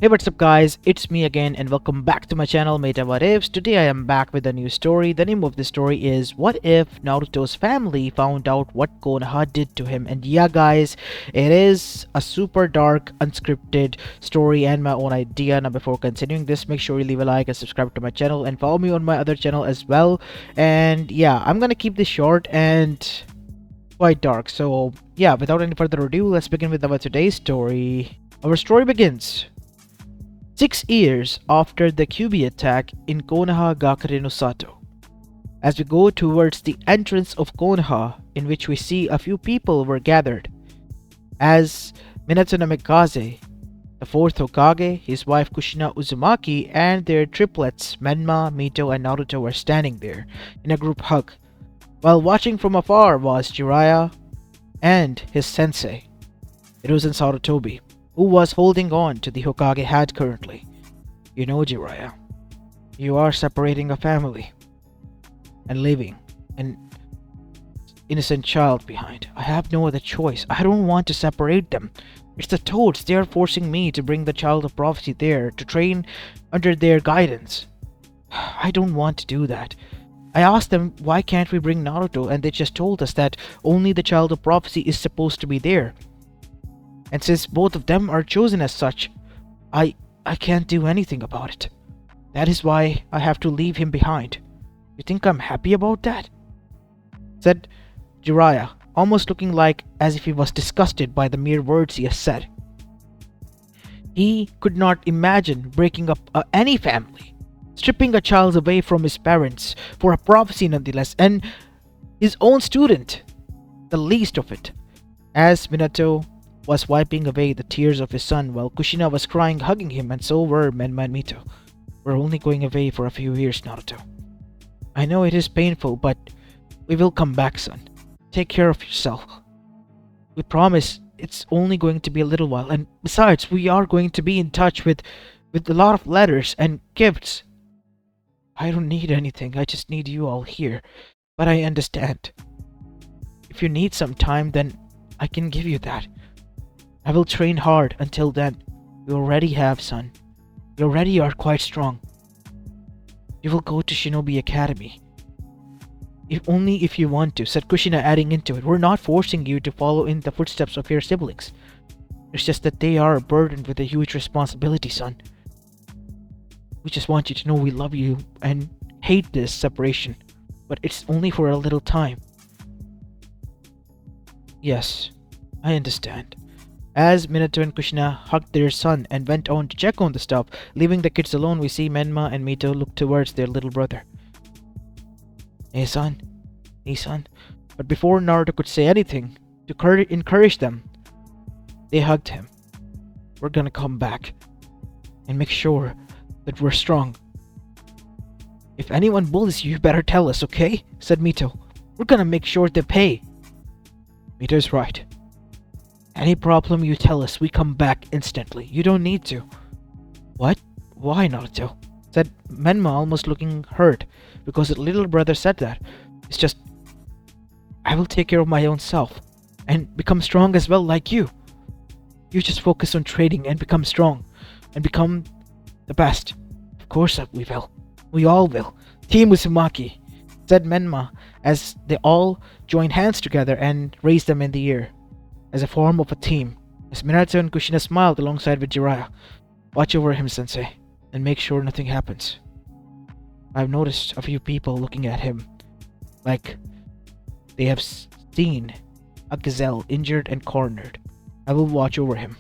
Hey, what's up guys, it's me again and welcome back to my channel Mayta What Ifs. Today I am back with a new story. The name of the story is What If Naruto's family found out what Konoha did to him. And yeah guys, it is a super dark, unscripted story and my own idea. Now before continuing this, make sure you leave a like and subscribe to my channel and follow me on my other channel as well. And yeah, I'm gonna keep this short and quite dark. So yeah, without any further ado, let's begin with our today's story. Our story begins 6 years after the QB attack in Konoha Gakure no Sato. As we go towards the entrance of Konoha, in which we see a few people were gathered, as Minato Namikaze, the fourth Hokage, his wife Kushina Uzumaki, and their triplets Menma, Mito, and Naruto were standing there in a group hug. While watching from afar was Jiraiya and his sensei, Hiruzen Sarutobi, who was holding on to the Hokage hat currently. You know, Jiraiya, you are separating a family and leaving an innocent child behind. I have no other choice. I don't want to separate them. It's the Toads. They are forcing me to bring the child of prophecy there to train under their guidance. I don't want to do that. I asked them why can't we bring Naruto, and they just told us that only the child of prophecy is supposed to be there. And since both of them are chosen as such, I can't do anything about it. That is why I have to leave him behind. You think I'm happy about that? Said Jiraiya, almost looking like as if he was disgusted by the mere words he has said. He could not imagine breaking up any family, stripping a child away from his parents for a prophecy nonetheless, and his own student, the least of it. As Minato was wiping away the tears of his son while Kushina was crying, hugging him, and so were Menma and Mito. We're only going away for a few years, Naruto. I know it is painful, but we will come back, son. Take care of yourself. We promise it's only going to be a little while, and besides, we are going to be in touch with a lot of letters and gifts. I don't need anything, I just need you all here. But I understand. If you need some time, then I can give you that. I will train hard until then. You already have, son. You already are quite strong. You will go to Shinobi Academy. Only if you want to, said Kushina, adding into it. We're not forcing you to follow in the footsteps of your siblings. It's just that they are burdened with a huge responsibility, son. We just want you to know we love you and hate this separation, but it's only for a little time. Yes, I understand. As Minato and Kushina hugged their son and went on to check on the stuff, leaving the kids alone, we see Menma and Mito look towards their little brother. Hey son. But before Naruto could say anything to encourage them, they hugged him. We're gonna come back and make sure that we're strong. If anyone bullies you, you better tell us, okay? Said Mito. We're gonna make sure they pay. Mito's right. Any problem you tell us, we come back instantly. You don't need to. What? Why, Naruto? Said Menma, almost looking hurt because the little brother said that. It's just, I will take care of my own self and become strong as well like you. You just focus on training and become strong and become the best. Of course we will. We all will. Team Uzumaki, said Menma as they all joined hands together and raised them in the air as a form of a team. As Minato and Kushina smiled alongside with Jiraiya. Watch over him, sensei, and make sure nothing happens. I've noticed a few people looking at him like they have seen a gazelle injured and cornered. I will watch over him.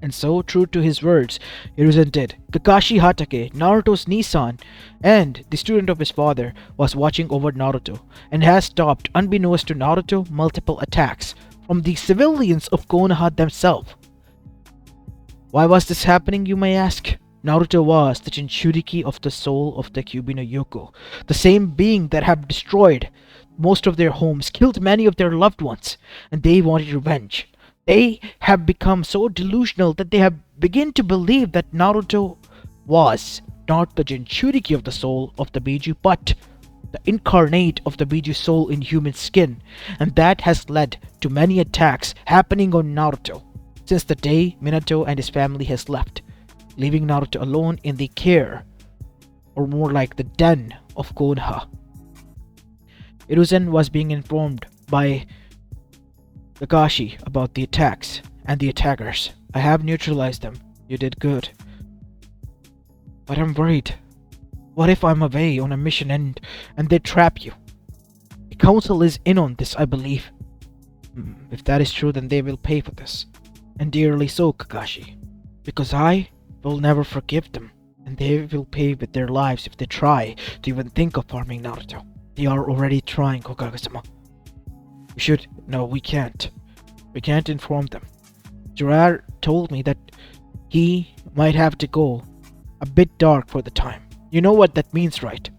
And so, true to his words, Hiruzen did. Kakashi Hatake, Naruto's Nisan, and the student of his father, was watching over Naruto and has stopped, unbeknownst to Naruto, multiple attacks from the civilians of Konoha themselves. Why was this happening, you may ask? Naruto was the Jinchuriki of the soul of the Kyuubi no Yoko, the same being that had destroyed most of their homes, killed many of their loved ones, and they wanted revenge. They have become so delusional that they have begun to believe that Naruto was not the Jinchuriki of the soul of the Biju, but the incarnate of the Biju soul in human skin, and that has led to many attacks happening on Naruto since the day Minato and his family has left. leaving Naruto alone in the care, or more like the den, of Konoha. Hiruzen was being informed by Kakashi about the attacks and the attackers. I have neutralized them. You did good. But I'm worried. What if I'm away on a mission and they trap you? The council is in on this, I believe. If that is true, then they will pay for this. And dearly so, Kakashi. Because I will never forgive them. And they will pay with their lives if they try to even think of harming Naruto. They are already trying, Hokage-sama. We should... No, we can't. We can't inform them. Jiraiya told me that he might have to go a bit dark for the time. You know what that means, right?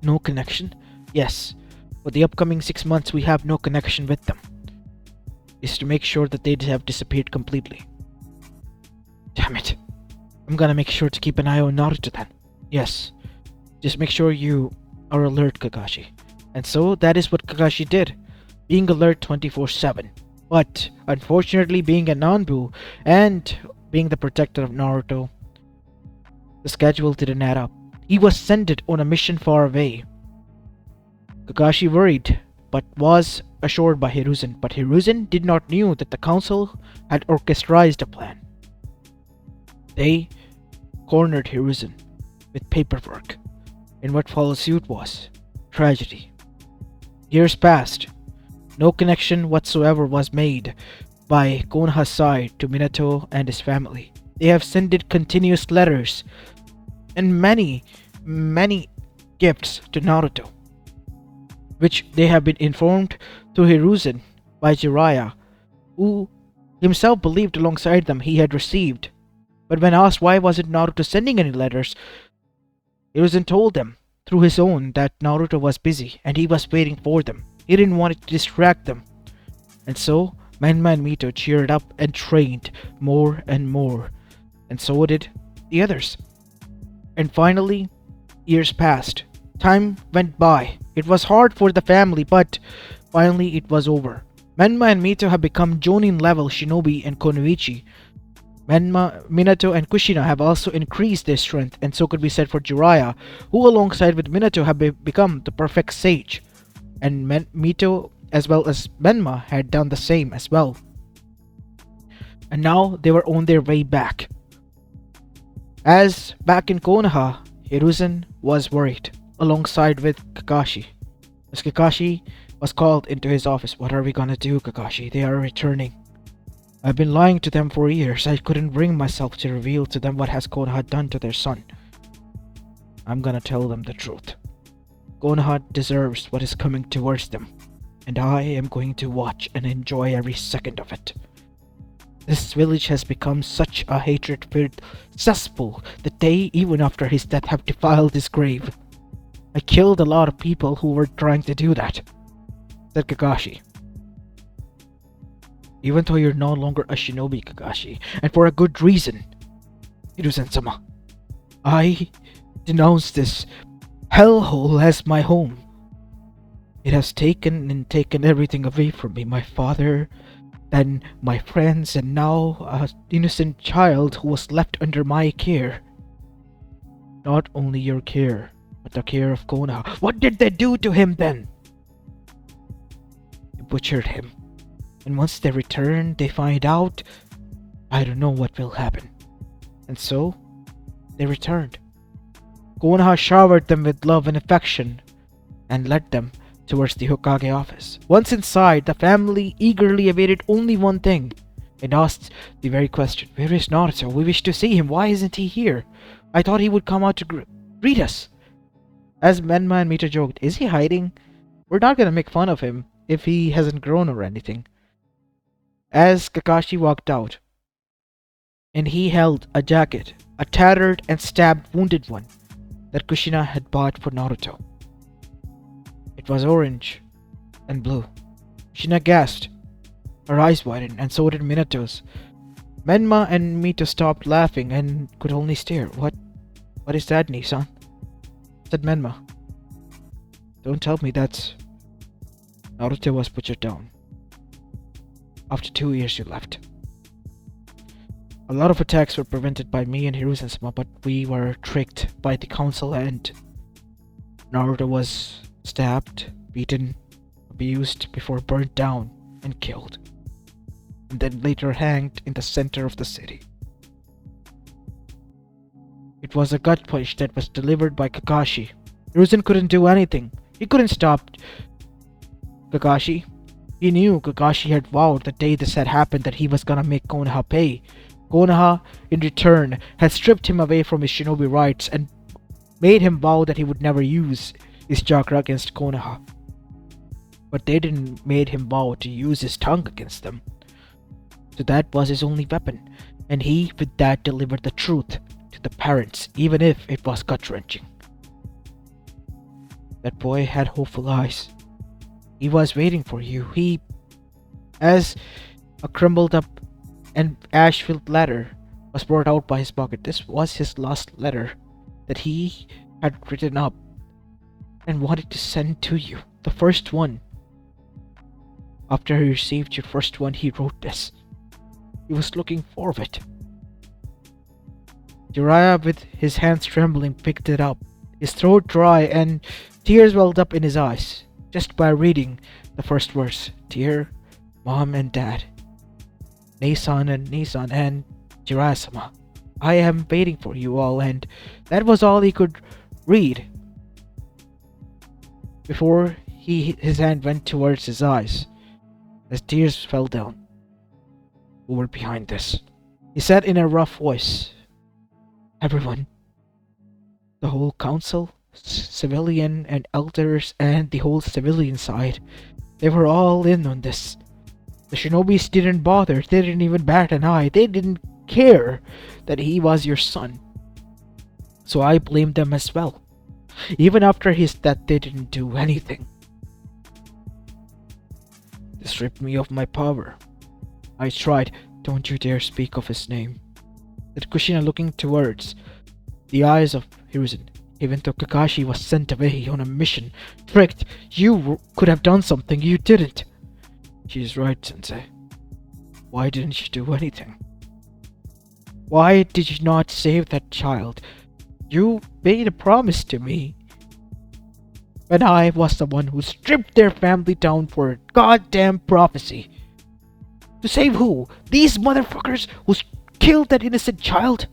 No connection? Yes. For the upcoming 6 months, we have no connection with them. Is to make sure that they have disappeared completely. Damn it. I'm gonna make sure to keep an eye on Naruto then. Yes. Just make sure you are alert, Kakashi. And so, that is what Kakashi did. Being alert 24/7. But, unfortunately, being a Nanbu and being the protector of Naruto, the schedule didn't add up. He was sent on a mission far away. Kakashi worried, but was assured by Hiruzen. But Hiruzen did not know that the council had orchestrated a plan. They cornered Hiruzen with paperwork, and what followed suit was tragedy. Years passed. No connection whatsoever was made by Konoha's side to Minato and his family. They have sent continuous letters and many gifts to Naruto, which they have been informed through Hiruzen by Jiraiya, who himself believed alongside them he had received. But when asked why wasn't Naruto sending any letters, Hiruzen told them through his own that Naruto was busy and he was waiting for them. He didn't want it to distract them. And so, Menma and Mito cheered up and trained more and more. And so did the others. And finally, years passed. Time went by. It was hard for the family, but finally it was over. Menma and Mito have become Jonin level shinobi and Konoichi. Minato and Kushina have also increased their strength, and so could be said for Jiraiya, who alongside with Minato have become the perfect sage. And Mito as well as Menma had done the same as well. And now they were on their way back. As back in Konoha, Hiruzen was worried, alongside with Kakashi. As Kakashi was called into his office. What are we gonna do, Kakashi? They are returning. I've been lying to them for years. I couldn't bring myself to reveal to them what has Konoha done to their son. I'm gonna tell them the truth. Konoha deserves what is coming towards them, and I am going to watch and enjoy every second of it. This village has become such a hatred-filled cesspool that they, even after his death, have defiled his grave. I killed a lot of people who were trying to do that, said Kakashi. Even though you're no longer a shinobi, Kakashi, and for a good reason, Hiruzen-sama, I denounce this hellhole as my home. It has taken everything away from me, my father, then my friends, and now an innocent child who was left under my care. Not only your care, but the care of Konoha. What did they do to him then? They butchered him. And once they return, they find out, I don't know what will happen. And so, they returned. Konoha showered them with love and affection, and led them towards the Hokage office. Once inside, the family eagerly awaited only one thing, and asked the very question, where is Naruto? We wish to see him. Why isn't he here? I thought he would come out to greet us. As Menma and Mita joked, is he hiding? We're not gonna make fun of him if he hasn't grown or anything. As Kakashi walked out, and he held a jacket, a tattered and stabbed wounded one, that Kushina had bought for Naruto. It was orange and blue. Kushina gasped. Her eyes widened, and so did Minato's. Menma and Mito stopped laughing and could only stare. What is that, Nisan? Said Menma. Don't tell me that Naruto was butchered down. After 2 years you left. A lot of attacks were prevented by me and Hiruzen-sama, but we were tricked by the council and Naruto was stabbed, beaten, abused before burnt down and killed, and then later hanged in the center of the city. It was a gut punch that was delivered by Kakashi. Hiruzen couldn't do anything. He couldn't stop Kakashi. He knew Kakashi had vowed the day this had happened that he was gonna make Konoha pay. Konoha, in return, had stripped him away from his shinobi rights and made him vow that he would never use his chakra against Konoha. But they didn't made him vow to use his tongue against them. So that was his only weapon, and he with that delivered the truth to the parents, even if it was gut-wrenching. That boy had hopeful eyes. He was waiting for you. As a crumbled up and ash-filled letter was brought out by his pocket. This was his last letter that he had written up and wanted to send to you. The first one. After he received your first one, he wrote this. He was looking for it. Jiraiya, with his hands trembling, picked it up. His throat dry and tears welled up in his eyes just by reading the first verse. Dear Mom and Dad, Nason and Jiraiya-sama, I am waiting for you all, and that was all he could read before his hand went towards his eyes as tears fell down. Who were behind this? He said in a rough voice, everyone. The whole council, civilian and elders, and the whole civilian side. They were all in on this. The shinobis didn't bother. They didn't even bat an eye. They didn't care that he was your son. So I blame them as well. Even after his death, they didn't do anything. They stripped me of my power. I tried. Don't you dare speak of his name. Said Kushina, looking towards the eyes of Hiruzen. Even though Kakashi was sent away on a mission, tricked, you could have done something. You didn't. She's right, Sensei. Why didn't you do anything? Why did you not save that child? You made a promise to me. When I was the one who stripped their family down for a goddamn prophecy. To save who? These motherfuckers who killed that innocent child?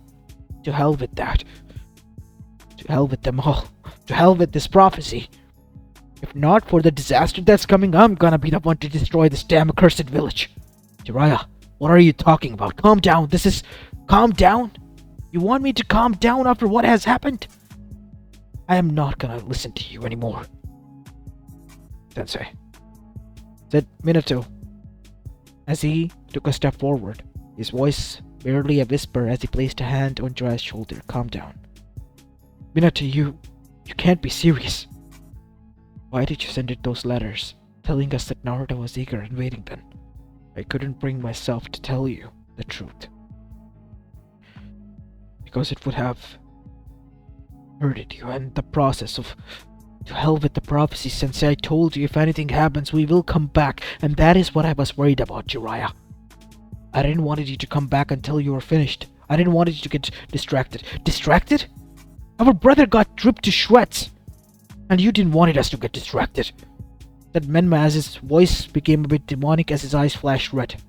To hell with that. To hell with them all. To hell with this prophecy. If not for the disaster that's coming, I'm gonna be the one to destroy this damn accursed village. Jiraiya, what are you talking about? Calm down. Calm down? You want me to calm down after what has happened? I am not gonna listen to you anymore. Sensei, said Minato as he took a step forward, his voice barely a whisper as he placed a hand on Jiraiya's shoulder. Calm down. Minato, you can't be serious. Why did you send it those letters, telling us that Naruto was eager and waiting then? I couldn't bring myself to tell you the truth. Because it would have hurted you and the process of... To hell with the prophecy, Sensei. I told you if anything happens, we will come back, and that is what I was worried about, Jiraiya. I didn't want you to come back until you were finished. I didn't want you to get distracted. Distracted? Our brother got ripped to shreds, and you didn't want us to get distracted. Said Menma as his voice became a bit demonic as his eyes flashed red.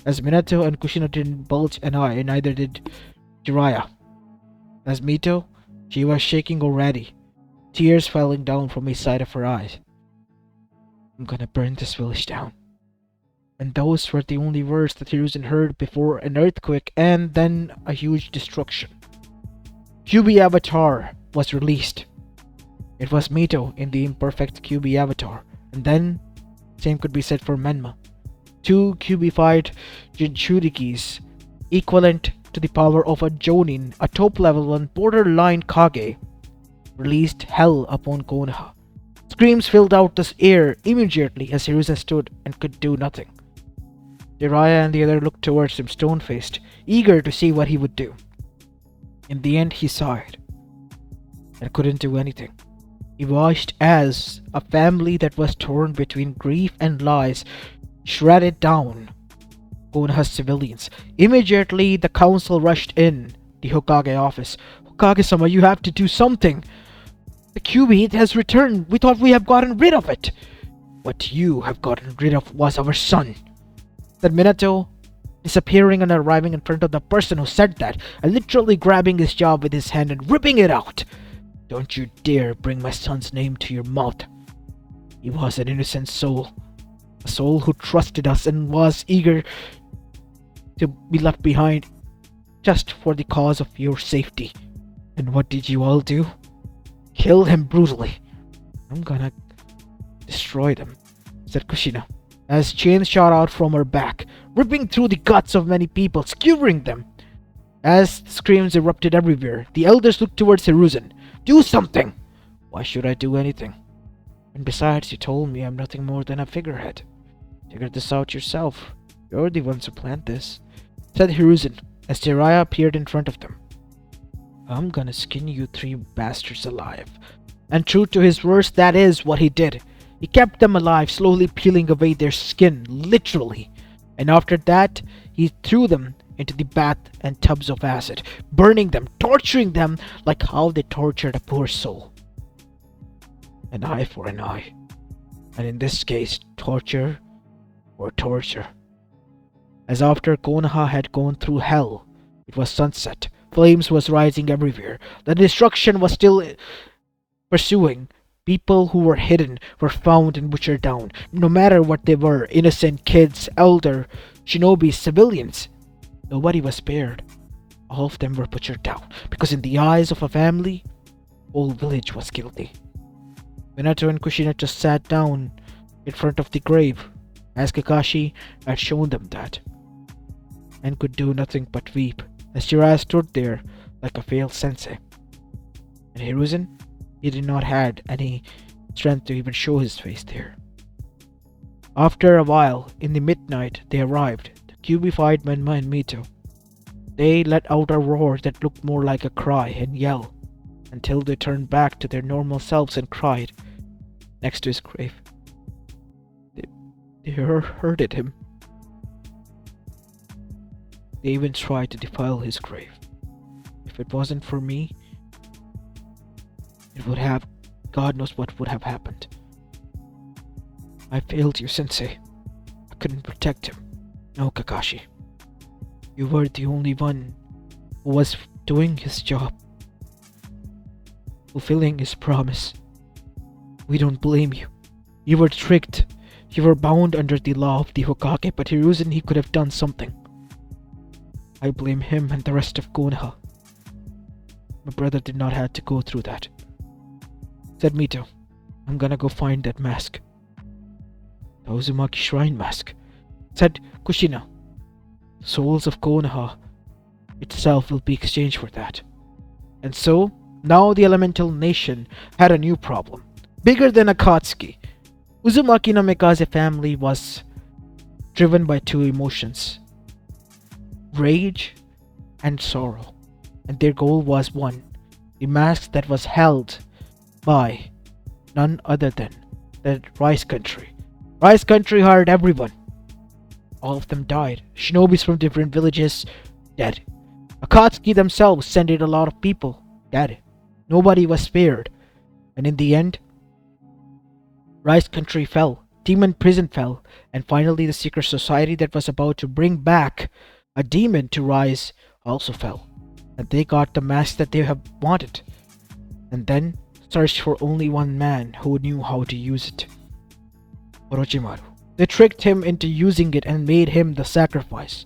As Minato and Kushina didn't bulge an eye, neither did Jiraiya. As Mito, she was shaking already, tears falling down from each side of her eyes. I'm gonna burn this village down. And those were the only words that Hiruzen heard before an earthquake and then a huge destruction. QB Avatar was released. It was Mito in the imperfect QB Avatar, and then, same could be said for Menma. 2 QB-fied Jinchurikis, equivalent to the power of a Jonin, a top level 1 borderline Kage, released hell upon Konoha. Screams filled out the air immediately as Hiruzen stood and could do nothing. Jiraiya and the other looked towards him stone-faced, eager to see what he would do. In the end, he sighed and couldn't do anything. He watched as a family that was torn between grief and lies shredded down Konoha's civilians. Immediately, the council rushed in the Hokage office. Hokage-sama, you have to do something. The QB, it has returned. We thought we have gotten rid of it. What you have gotten rid of was our son, said Minato, disappearing and arriving in front of the person who said that, and literally grabbing his jaw with his hand and ripping it out. Don't you dare bring my son's name to your mouth. He was an innocent soul. A soul who trusted us and was eager to be left behind just for the cause of your safety. And what did you all do? Kill him brutally. I'm gonna destroy them, said Kushina, as chains shot out from her back, ripping through the guts of many people, skewering them. As screams erupted everywhere, the elders looked towards Hiruzen. Do something! Why should I do anything? And besides, you told me I'm nothing more than a figurehead. Figure this out yourself. You're the ones who planned this, said Hiruzen, as Jiraiya appeared in front of them. I'm gonna skin you three bastards alive. And true to his words, that is what he did. He kept them alive, slowly peeling away their skin, literally. And after that, he threw them into the bath and tubs of acid, burning them, torturing them like how they tortured a poor soul. An eye for an eye. And in this case, torture or torture. As after Konoha had gone through hell, it was sunset. Flames was rising everywhere. The destruction was still pursuing. People who were hidden were found and butchered down. No matter what they were, innocent kids, elder, shinobi, civilians. Nobody was spared. All of them were butchered down. Because in the eyes of a family, whole village was guilty. Minato and Kushina just sat down in front of the grave, as Kakashi had shown them that, and could do nothing but weep, as Jiraiya stood there like a failed sensei. And Hiruzen, he did not have any strength to even show his face there. After a while, in the midnight, they arrived, the cubified Menma and Mito. They let out a roar that looked more like a cry and yell, until they turned back to their normal selves and cried next to his grave. They hurted him. They even tried to defile his grave. If it wasn't for me, it would have... God knows what would have happened. I failed you, Sensei. I couldn't protect him. No, Kakashi. You were the only one who was doing his job, fulfilling his promise. We don't blame you. You were tricked. You were bound under the law of the Hokage, but Hiruzen, he could have done something. I blame him and the rest of Konoha. My brother did not have to go through that, said Mito. I'm gonna go find that mask. The Uzumaki Shrine mask, said Kushina. The souls of Konoha itself will be exchanged for that. And so, now the elemental nation had a new problem, bigger than Akatsuki. Uzumaki no Mikaze family was driven by two emotions, rage and sorrow, and their goal was one, the mask that was held by none other than the Rice Country. Rice Country hired everyone. All of them died. Shinobis from different villages, dead. Akatsuki themselves sent in a lot of people, dead. Nobody was spared. And in the end, Rice Country fell, Demon Prison fell, and finally the secret society that was about to bring back a demon to rise also fell. And they got the mask that they have wanted, and then searched for only one man who knew how to use it. Orochimaru. They tricked him into using it and made him the sacrifice.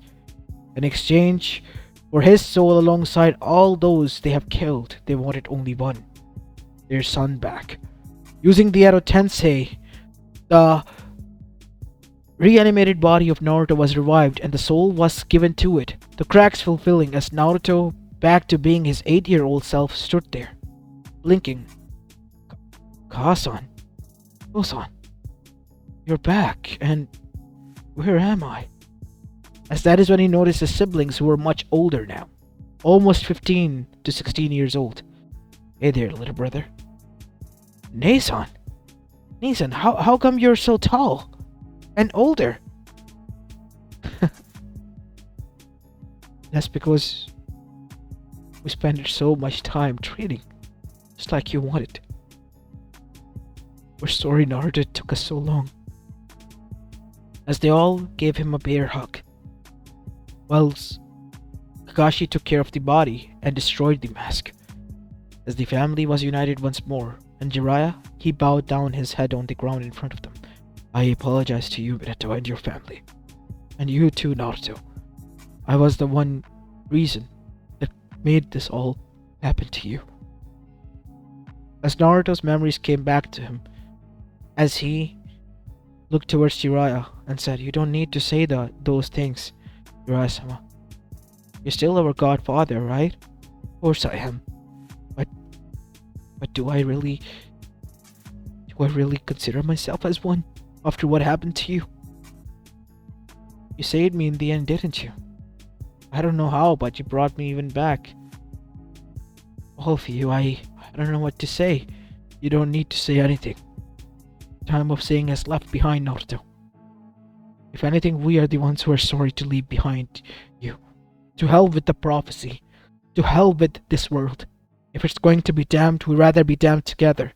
In exchange for his soul alongside all those they have killed, they wanted only one, their son back. Using the Edo Tensei, the reanimated body of Naruto was revived and the soul was given to it, the cracks fulfilling as Naruto, back to being his 8-year-old self, stood there, blinking. Kasan, Kosan, you're back, and where am I? As that is when he noticed his siblings who were much older now, almost 15 to 16 years old. Hey there, little brother. Nason, how come you're so tall and older? That's because we spent so much time training, just like you wanted. We're sorry Naruto it took us so long. As they all gave him a bear hug. Whilst Kakashi took care of the body and destroyed the mask. As the family was united once more, and Jiraiya, he bowed down his head on the ground in front of them. I apologize to you, Minato, and your family. And you too, Naruto. I was the one reason that made this all happen to you. As Naruto's memories came back to him, as he looked towards Jiraiya and said, you don't need to say those things, Jiraiya-sama. You're still our godfather, right? Of course I am. But do I really consider myself as one after what happened to you? You saved me in the end, didn't you? I don't know how, but you brought me even back. All of you, I don't know what to say. You don't need to say anything. Time of saying has left behind, Naruto. If anything, we are the ones who are sorry to leave behind you. To hell with the prophecy. To hell with this world. If it's going to be damned, we'd rather be damned together.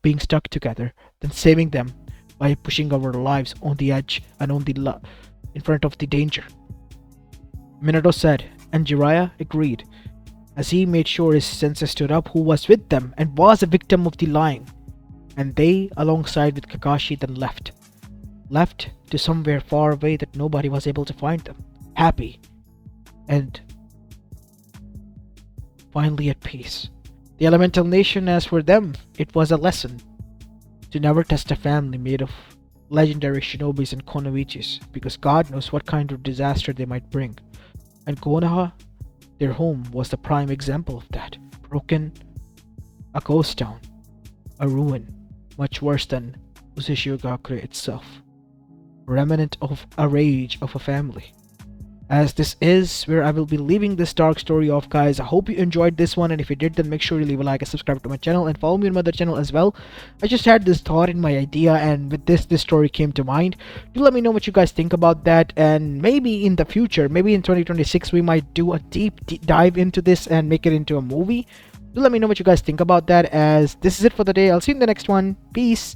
Being stuck together than saving them by pushing our lives on the edge and on the in front of the danger. Minato said, and Jiraiya agreed, as he made sure his sensei stood up who was with them and was a victim of the lying. And they, alongside with Kakashi, then left. Left to somewhere far away that nobody was able to find them. Happy. And finally at peace. The Elemental Nation, as for them, it was a lesson to never test a family made of legendary shinobis and konoichis, because God knows what kind of disaster they might bring. And Konoha, their home, was the prime example of that. Broken, a ghost town, a ruin, much worse than Uzeshigakure itself. Remnant of a rage of a family. As this is where I will be leaving this dark story off, guys. I hope you enjoyed this one, and if you did, then make sure you leave a like and subscribe to my channel and follow me on my other channel as well. I just had this thought in my idea, and with this story came to mind. Do let me know what you guys think about that, and maybe in the future, maybe in 2026, we might do a deep dive into this and make it into a movie. Do let me know what you guys think about that, as this is it for the day. I'll see you in the next one. Peace.